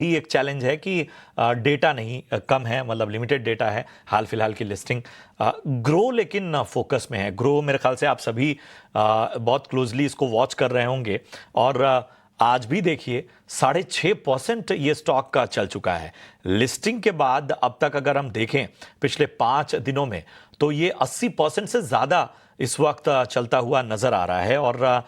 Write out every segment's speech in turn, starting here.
ही एक चैलेंज है कि डेटा नहीं कम है, मतलब लिमिटेड डेटा है हाल फिलहाल की लिस्टिंग। ग्रो लेकिन फोकस में है। ग्रो मेरे ख्याल से आप सभी बहुत क्लोजली इसको वॉच कर रहे होंगे और आज भी देखिए 6.5% ये स्टॉक का चल चुका है। लिस्टिंग के बाद अब तक अगर हम देखें पिछले 5 दिनों में तो ये 80% से ज़्यादा इस वक्त चलता हुआ नज़र आ रहा है और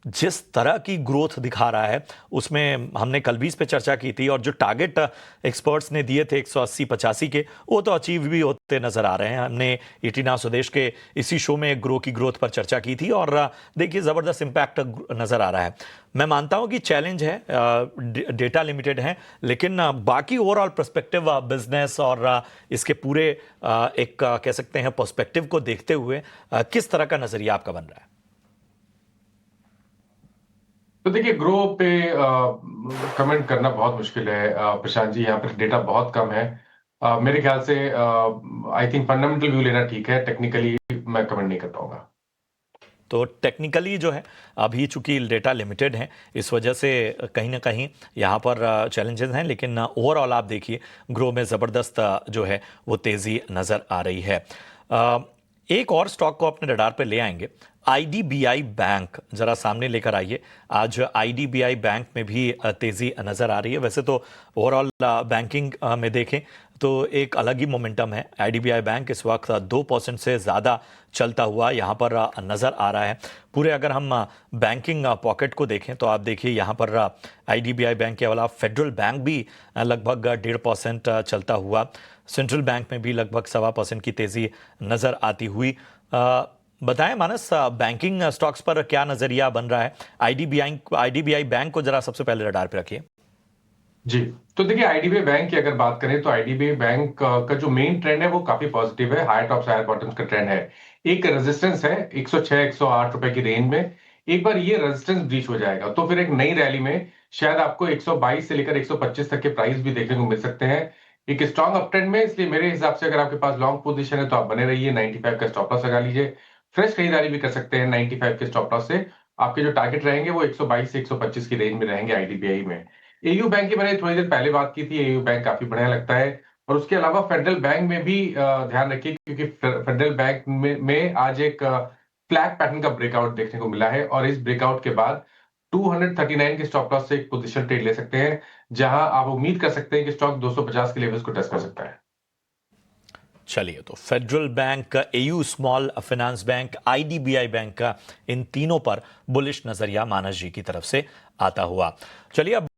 जिस तरह की ग्रोथ दिखा रहा है उसमें हमने कल भी इस पे चर्चा की थी और जो टारगेट एक्सपर्ट्स ने दिए थे 180-85 के, वो तो अचीव भी होते नजर आ रहे हैं। हमने ईटीना स्वदेश के इसी शो में की ग्रोथ पर चर्चा की थी और देखिए जबरदस्त इंपैक्ट नजर आ रहा है। मैं मानता हूं कि चैलेंज है, डेटा लिमिटेड है, लेकिन बाकी ओवरऑल पर्सपेक्टिव बिजनेस और इसके पूरे एक कह सकते हैं पर्सपेक्टिव को देखते हुए किस तरह का नजरिया आपका बन रहा है? तो देखिए, ग्रो पे कमेंट करना बहुत मुश्किल है प्रशांत जी। यहाँ पर डेटा बहुत कम है। मेरे ख्याल से आई थिंक फंडामेंटल व्यू लेना ठीक है, टेक्निकली मैं कमेंट नहीं कर पाऊंगा। तो टेक्निकली जो है अभी चूंकि डेटा लिमिटेड है इस वजह से कहीं ना कहीं यहाँ पर चैलेंजेस हैं, लेकिन ओवरऑल आप देखिए ग्रो में ज़बरदस्त जो है वो तेज़ी नज़र आ रही है। एक और स्टॉक को अपने रडार पे ले आएंगे, आईडीबीआई बैंक जरा सामने लेकर आइए। आज आईडीबीआई बैंक में भी तेजी नजर आ रही है। वैसे तो ओवरऑल बैंकिंग में देखें तो एक अलग ही मोमेंटम है। आईडीबीआई बैंक इस वक्त 2% से ज़्यादा चलता हुआ यहाँ पर नज़र आ रहा है। पूरे अगर हम बैंकिंग पॉकेट को देखें तो आप देखिए यहाँ पर आईडीबीआई बैंक के अलावा फेडरल बैंक भी लगभग 1.5% चलता हुआ, सेंट्रल बैंक में भी लगभग 1.25% की तेज़ी नज़र आती हुई। बताएं मानस, बैंकिंग स्टॉक्स पर क्या नजरिया बन रहा है? आईडीबीआई बैंक को जरा सबसे पहले रडार पे रखिए। जी, तो देखिए, आईडीबीआई बैंक की अगर बात करें तो आईडीबीआई बैंक का जो मेन ट्रेंड है वो काफी पॉजिटिव है। हायर टॉप हायर बॉटम्स का ट्रेंड है। एक रेजिस्टेंस है 106 108 रुपए की रेंज में। एक बार ये रेजिस्टेंस ब्रीच हो जाएगा तो फिर एक नई रैली में शायद आपको 122 से लेकर 125 तक के प्राइस भी देखने को मिल सकते हैं। एक स्ट्रॉन्ग अप ट्रेंड में, इसलिए मेरे हिसाब से अगर आपके पास लॉन्ग पोजीशन है तो आप बने रहिए। 95 का स्टॉप लॉस लगा लीजिए। फ्रेश खरीदारी भी कर सकते हैं 95 के स्टॉप लॉस से। आपके जो टारगेट रहेंगे वो 122 से 125 की रेंज में रहेंगे आईडीबीआई में। एयू बैंक की मैंने थोड़ी देर पहले बात की थी। एयू बैंक काफी बढ़िया लगता है। और उसके अलावा फेडरल बैंक में भी ध्यान रखिए, क्योंकि फेडरल बैंक में आज एक फ्लैग पैटर्न का ब्रेकआउट देखने को मिला है और इस ब्रेकआउट के बाद 239 के स्टॉप लॉस से एक पोजीशन ट्रेड ले सकते हैं, जहां आप उम्मीद कर सकते हैं कि स्टॉक 250 के लेवल्स को टच कर सकता है। चलिए, तो federal bank, AU small finance bank, IDBI bank का इन तीनों पर बुलिश नजरिया मानस जी की तरफ से आता हुआ। चलिए अब